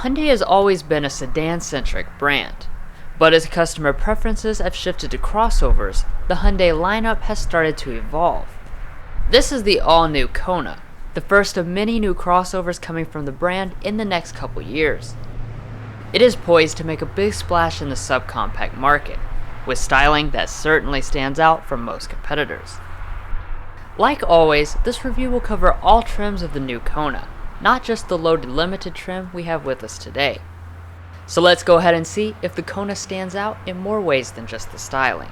Hyundai has always been a sedan-centric brand, but as customer preferences have shifted to crossovers, the Hyundai lineup has started to evolve. This is the all-new Kona, the first of many new crossovers coming from the brand in the next couple years. It is poised to make a big splash in the subcompact market, with styling that certainly stands out from most competitors. Like always, this review will cover all trims of the new Kona, not just the Loaded Limited trim we have with us today. So let's go ahead and see if the Kona stands out in more ways than just the styling.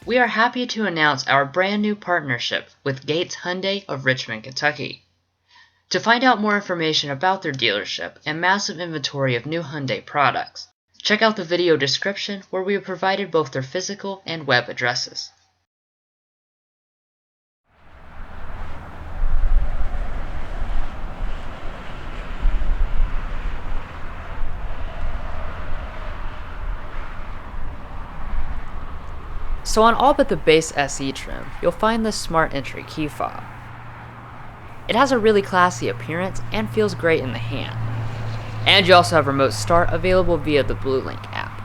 We are happy to announce our brand new partnership with Gates Hyundai of Richmond, Kentucky. To find out more information about their dealership and massive inventory of new Hyundai products, check out the video description where we have provided both their physical and web addresses. So on all but the base SE trim, you'll find this smart entry key fob. It has a really classy appearance and feels great in the hand. And you also have remote start available via the Blue Link app.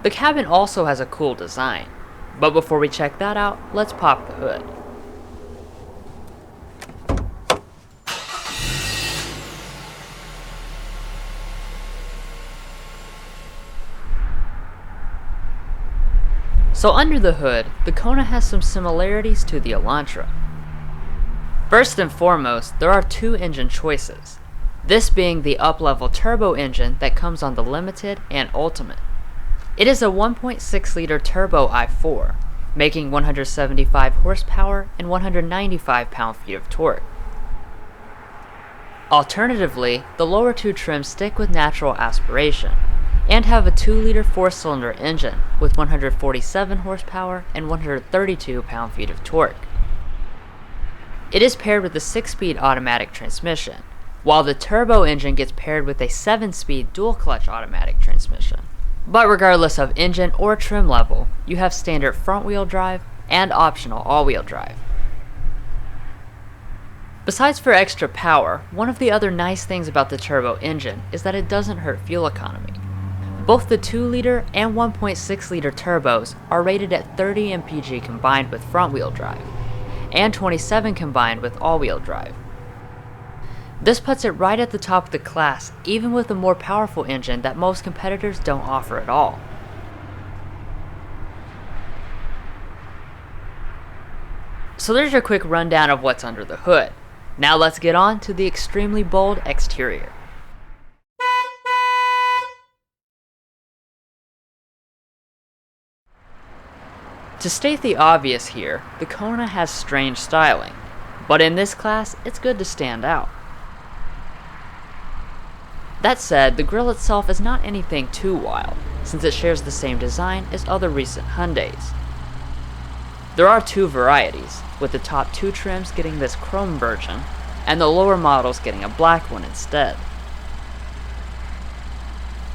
The cabin also has a cool design, but before we check that out, let's pop the hood. So under the hood, the Kona has some similarities to the Elantra. First and foremost, there are two engine choices, this being the up-level turbo engine that comes on the Limited and Ultimate. It is a 1.6-liter turbo i4, making 175 horsepower and 195 pound-feet of torque. Alternatively, the lower two trims stick with natural aspiration, and have a 2-liter 4-cylinder engine with 147 horsepower and 132 pound-feet of torque. It is paired with a 6-speed automatic transmission, while the turbo engine gets paired with a 7-speed dual-clutch automatic transmission. But regardless of engine or trim level, you have standard front-wheel drive and optional all-wheel drive. Besides for extra power, one of the other nice things about the turbo engine is that it doesn't hurt fuel economy. Both the 2-liter and 1.6-liter turbos are rated at 30 mpg combined with front-wheel drive, and 27 combined with all-wheel drive. This puts it right at the top of the class, even with a more powerful engine that most competitors don't offer at all. So there's your quick rundown of what's under the hood. Now let's get on to the extremely bold exterior. To state the obvious here, the Kona has strange styling, but in this class, it's good to stand out. That said, the grille itself is not anything too wild, since it shares the same design as other recent Hyundais. There are two varieties, with the top two trims getting this chrome version, and the lower models getting a black one instead.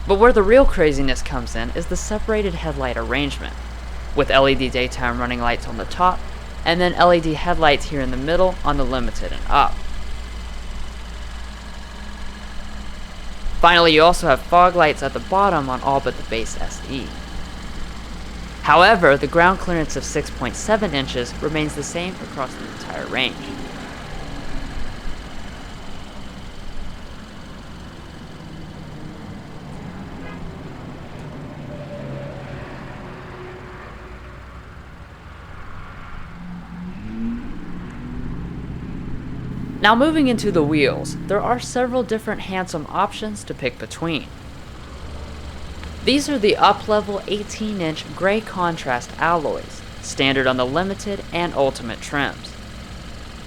But where the real craziness comes in is the separated headlight arrangement, with LED daytime running lights on the top, and then LED headlights here in the middle on the Limited and up. Finally, you also have fog lights at the bottom on all but the base SE. However, the ground clearance of 6.7 inches remains the same across the entire range. Now moving into the wheels, there are several different handsome options to pick between. These are the up-level 18-inch gray contrast alloys, standard on the Limited and Ultimate trims.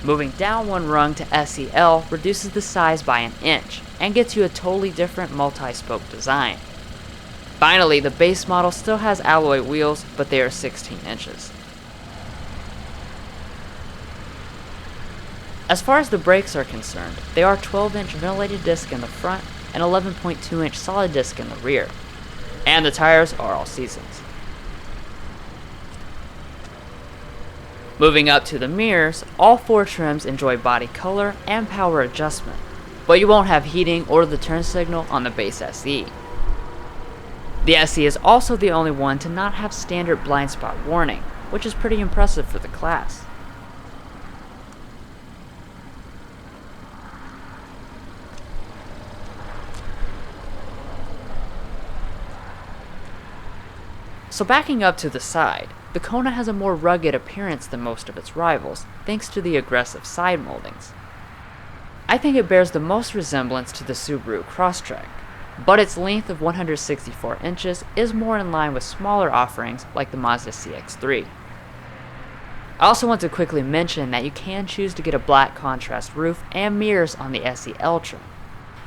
Moving down one rung to SEL reduces the size by an inch and gets you a totally different multi-spoke design. Finally, the base model still has alloy wheels, but they are 16 inches. As far as the brakes are concerned, they are 12-inch ventilated disc in the front and 11.2-inch solid disc in the rear. And the tires are all seasons. Moving up to the mirrors, all four trims enjoy body color and power adjustment, but you won't have heating or the turn signal on the base SE. The SE is also the only one to not have standard blind spot warning, which is pretty impressive for the class. So backing up to the side, the Kona has a more rugged appearance than most of its rivals, thanks to the aggressive side moldings. I think it bears the most resemblance to the Subaru Crosstrek, but its length of 164 inches is more in line with smaller offerings like the Mazda CX-3. I also want to quickly mention that you can choose to get a black contrast roof and mirrors on the SEL trim.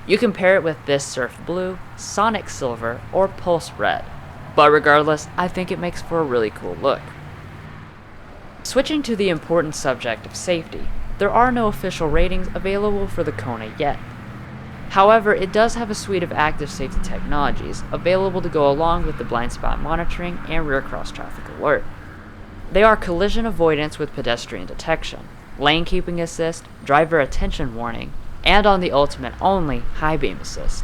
You can pair it with this Surf Blue, Sonic Silver, or Pulse Red. But regardless, I think it makes for a really cool look. Switching to the important subject of safety, there are no official ratings available for the Kona yet. However, it does have a suite of active safety technologies available to go along with the blind spot monitoring and rear cross traffic alert. They are collision avoidance with pedestrian detection, lane keeping assist, driver attention warning, and on the Ultimate only, high beam assist.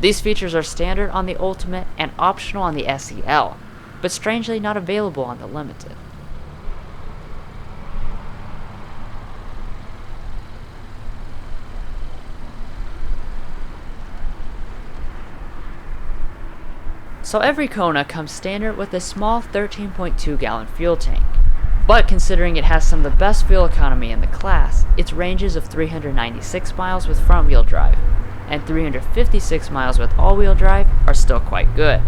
These features are standard on the Ultimate and optional on the SEL, but strangely not available on the Limited. So every Kona comes standard with a small 13.2 gallon fuel tank, but considering it has some of the best fuel economy in the class, its ranges of 396 miles with front wheel drive and 356 miles with all-wheel drive are still quite good.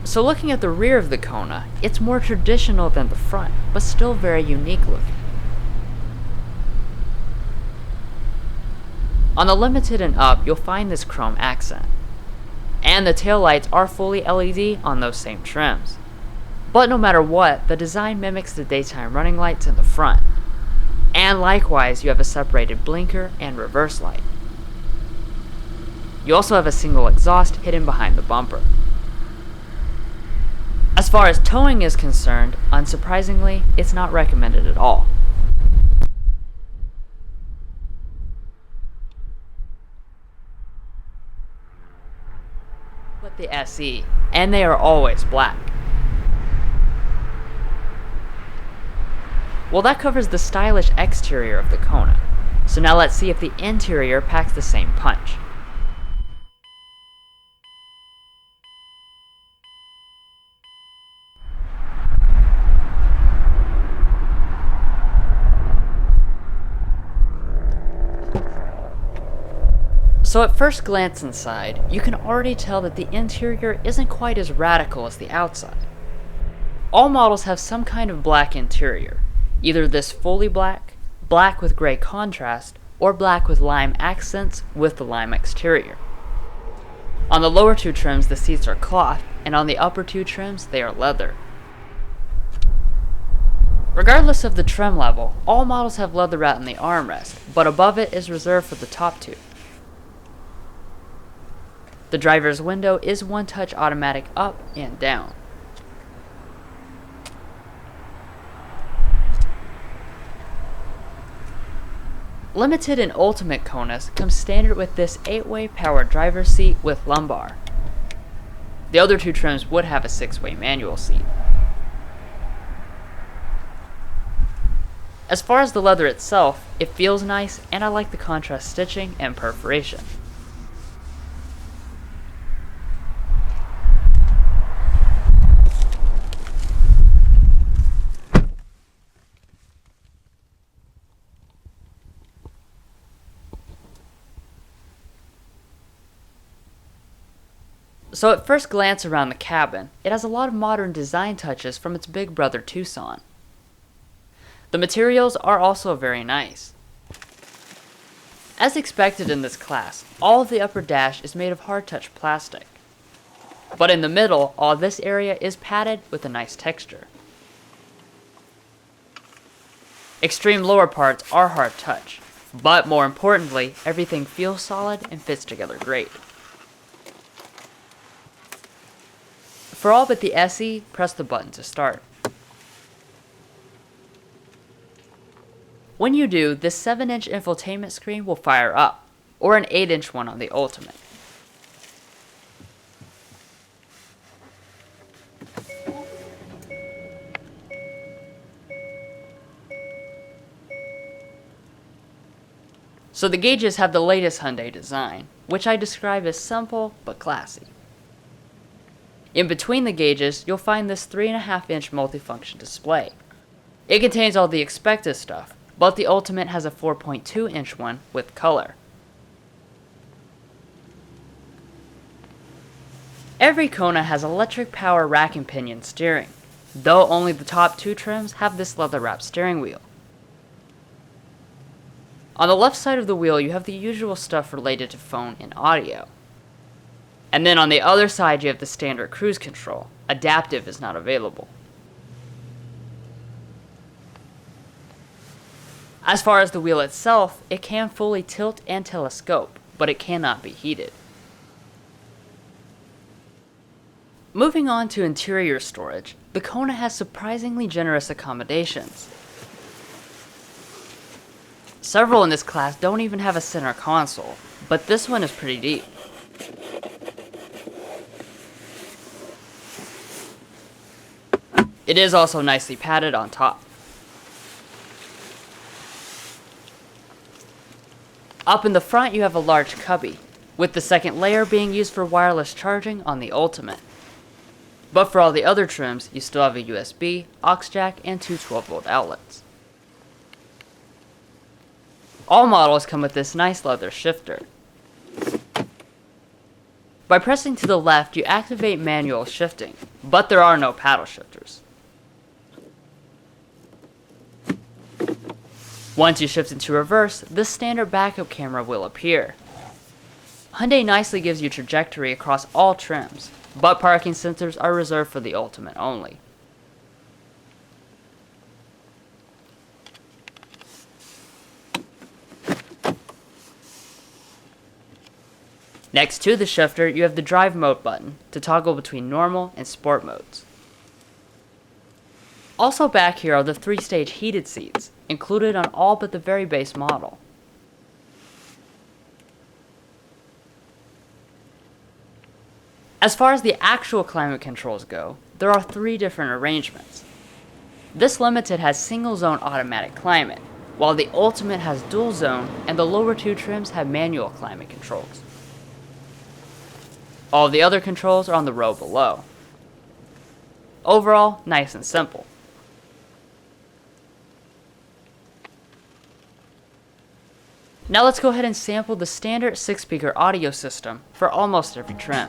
So looking at the rear of the Kona, it's more traditional than the front, but still very unique looking. On the Limited and up, you'll find this chrome accent. And the taillights are fully LED on those same trims. But no matter what, the design mimics the daytime running lights in the front. And likewise, you have a separated blinker and reverse light. You also have a single exhaust hidden behind the bumper. As far as towing is concerned, unsurprisingly, it's not recommended at all. But the SE, and they are always black. Well, that covers the stylish exterior of the Kona. So now let's see if the interior packs the same punch. So at first glance inside, you can already tell that the interior isn't quite as radical as the outside. All models have some kind of black interior. Either this fully black, black with gray contrast, or black with lime accents with the lime exterior. On the lower two trims, the seats are cloth, and on the upper two trims, they are leather. Regardless of the trim level, all models have leatherette in the armrest, but above it is reserved for the top two. The driver's window is one-touch automatic up and down. Limited and Ultimate Konas come standard with this 8-way power driver's seat with lumbar. The other two trims would have a 6-way manual seat. As far as the leather itself, it feels nice and I like the contrast stitching and perforation. So at first glance around the cabin, it has a lot of modern design touches from its big brother Tucson. The materials are also very nice. As expected in this class, all of the upper dash is made of hard-touch plastic. But in the middle, all this area is padded with a nice texture. Extreme lower parts are hard touch, but more importantly, everything feels solid and fits together great. For all but the SE, press the button to start. When you do, this 7-inch infotainment screen will fire up, or an 8-inch one on the Ultimate. So the gauges have the latest Hyundai design, which I describe as simple but classy. In between the gauges, you'll find this 3.5-inch multifunction display. It contains all the expected stuff, but the Ultimate has a 4.2-inch one with color. Every Kona has electric power rack and pinion steering, though only the top 2 trims have this leather-wrapped steering wheel. On the left side of the wheel, you have the usual stuff related to phone and audio. And then on the other side, you have the standard cruise control. Adaptive is not available. As far as the wheel itself, it can fully tilt and telescope, but it cannot be heated. Moving on to interior storage, the Kona has surprisingly generous accommodations. Several in this class don't even have a center console, but this one is pretty deep. It is also nicely padded on top. Up in the front you have a large cubby, with the second layer being used for wireless charging on the Ultimate. But for all the other trims, you still have a USB, aux jack, and 2 12-volt outlets. All models come with this nice leather shifter. By pressing to the left, you activate manual shifting, but there are no paddle shifters. Once you shift into reverse, this standard backup camera will appear. Hyundai nicely gives you trajectory across all trims, but parking sensors are reserved for the Ultimate only. Next to the shifter, you have the drive mode button to toggle between normal and sport modes. Also back here are the 3-stage heated seats, included on all but the very base model. As far as the actual climate controls go, there are 3 different arrangements. This Limited has single zone automatic climate, while the Ultimate has dual zone and the lower 2 trims have manual climate controls. All of the other controls are on the row below. Overall, nice and simple. Now let's go ahead and sample the standard 6-speaker audio system for almost every trim.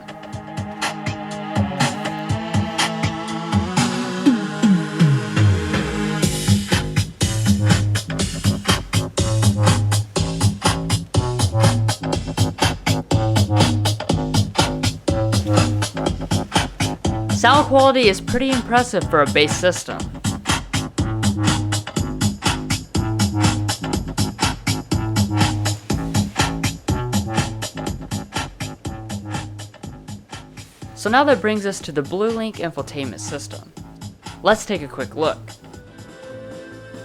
Sound quality is pretty impressive for a bass system. So now that brings us to the Blue Link infotainment system. Let's take a quick look.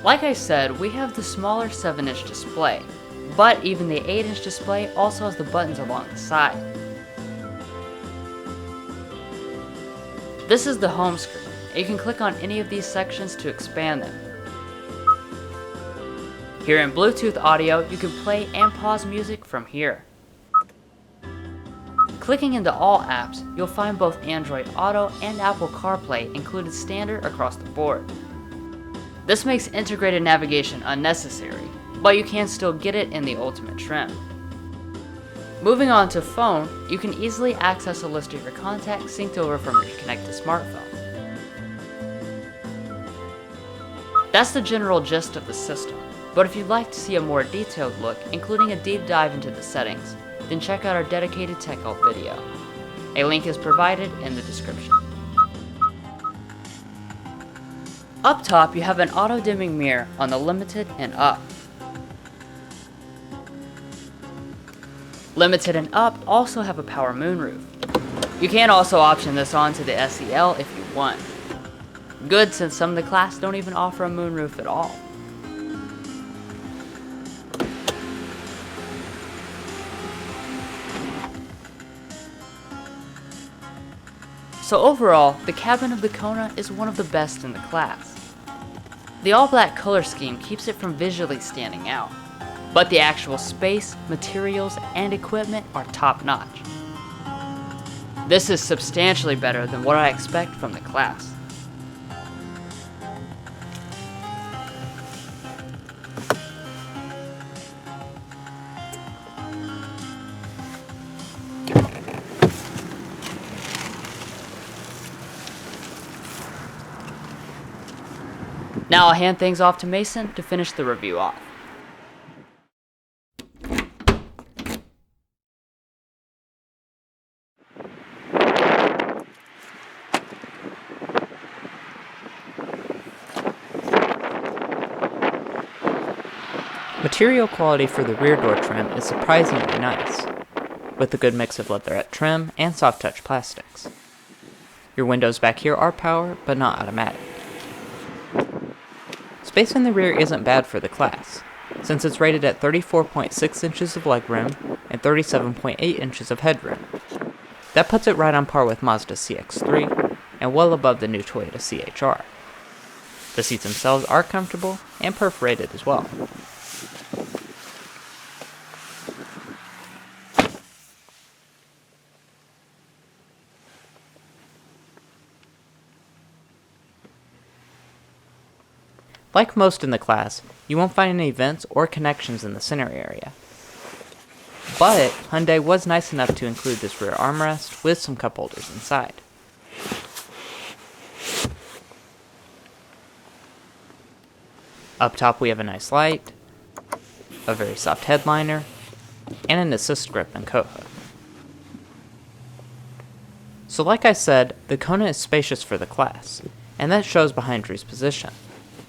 Like I said, we have the smaller 7-inch display, but even the 8-inch display also has the buttons along the side. This is the home screen, and you can click on any of these sections to expand them. Here in Bluetooth audio, you can play and pause music from here. Clicking into all apps, you'll find both Android Auto and Apple CarPlay included standard across the board. This makes integrated navigation unnecessary, but you can still get it in the Ultimate trim. Moving on to phone, you can easily access a list of your contacts synced over from your connected smartphone. That's the general gist of the system, but if you'd like to see a more detailed look, including a deep dive into the settings, then check out our dedicated tech help video. A link is provided in the description. Up top, you have an auto-dimming mirror on the Limited and Up. Limited and Up also have a power moonroof. You can also option this onto the SEL if you want. Good, since some of the class don't even offer a moonroof at all. So overall, the cabin of the Kona is one of the best in the class. The all-black color scheme keeps it from visually standing out, but the actual space, materials, and equipment are top-notch. This is substantially better than what I expect from the class. Now I'll hand things off to Mason to finish the review off. Material quality for the rear door trim is surprisingly nice, with a good mix of leatherette trim and soft touch plastics. Your windows back here are power, but not automatic. Space in the rear isn't bad for the class, since it's rated at 34.6 inches of legroom and 37.8 inches of headroom. That puts it right on par with Mazda's CX-3 and well above the new Toyota CHR. The seats themselves are comfortable and perforated as well. Like most in the class, you won't find any vents or connections in the center area. But Hyundai was nice enough to include this rear armrest with some cup holders inside. Up top we have a nice light, a very soft headliner, and an assist grip and coat hook. So like I said, the Kona is spacious for the class, and that shows behind Drew's position.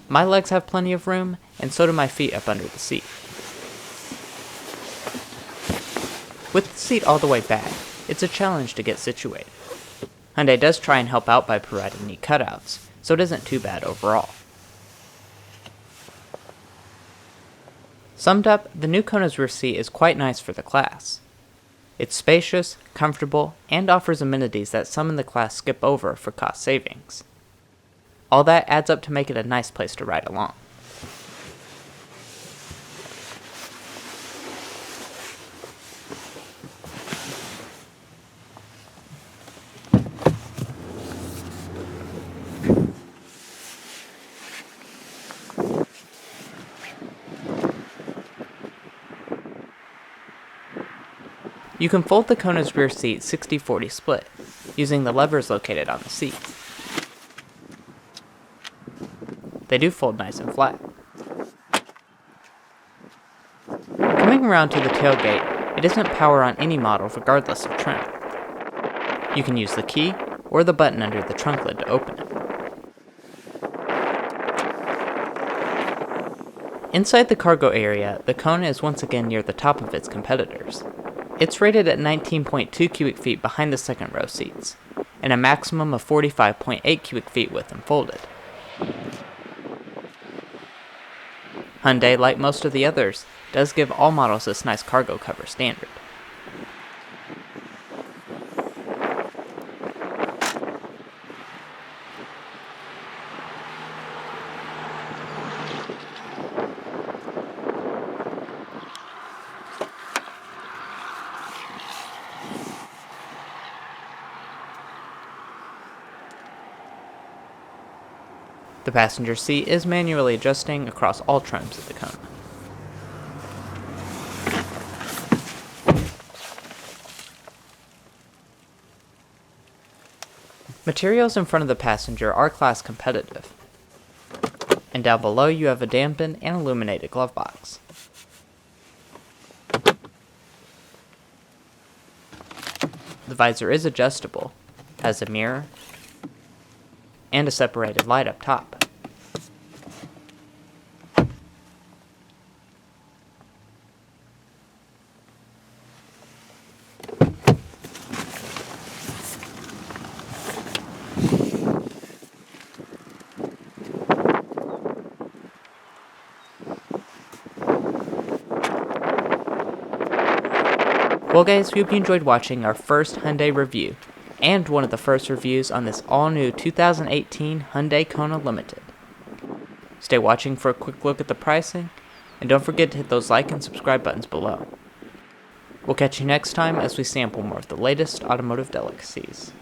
My legs have plenty of room, and so do my feet up under the seat. With the seat all the way back, it's a challenge to get situated. Hyundai does try and help out by providing neat cutouts, so it isn't too bad overall. Summed up, the new Kona's rear seat is quite nice for the class. It's spacious, comfortable, and offers amenities that some in the class skip over for cost savings. All that adds up to make it a nice place to ride along. You can fold the Kona's rear seat 60-40 split, using the levers located on the seat. They do fold nice and flat. Coming around to the tailgate, it isn't power on any model regardless of trim. You can use the key or the button under the trunk lid to open it. Inside the cargo area, the Kona is once again near the top of its competitors. It's rated at 19.2 cubic feet behind the second row seats, and a maximum of 45.8 cubic feet width and folded. Hyundai, like most of the others, does give all models this nice cargo cover standard. The passenger seat is manually adjusting across all trims of the Kona. Materials in front of the passenger are class competitive. And down below you have a dampened and illuminated glove box. The visor is adjustable, has a mirror, and a separated light up top. Well guys, we hope you enjoyed watching our first Hyundai review, and one of the first reviews on this all-new 2018 Hyundai Kona Limited. Stay watching for a quick look at the pricing, and don't forget to hit those like and subscribe buttons below. We'll catch you next time as we sample more of the latest automotive delicacies.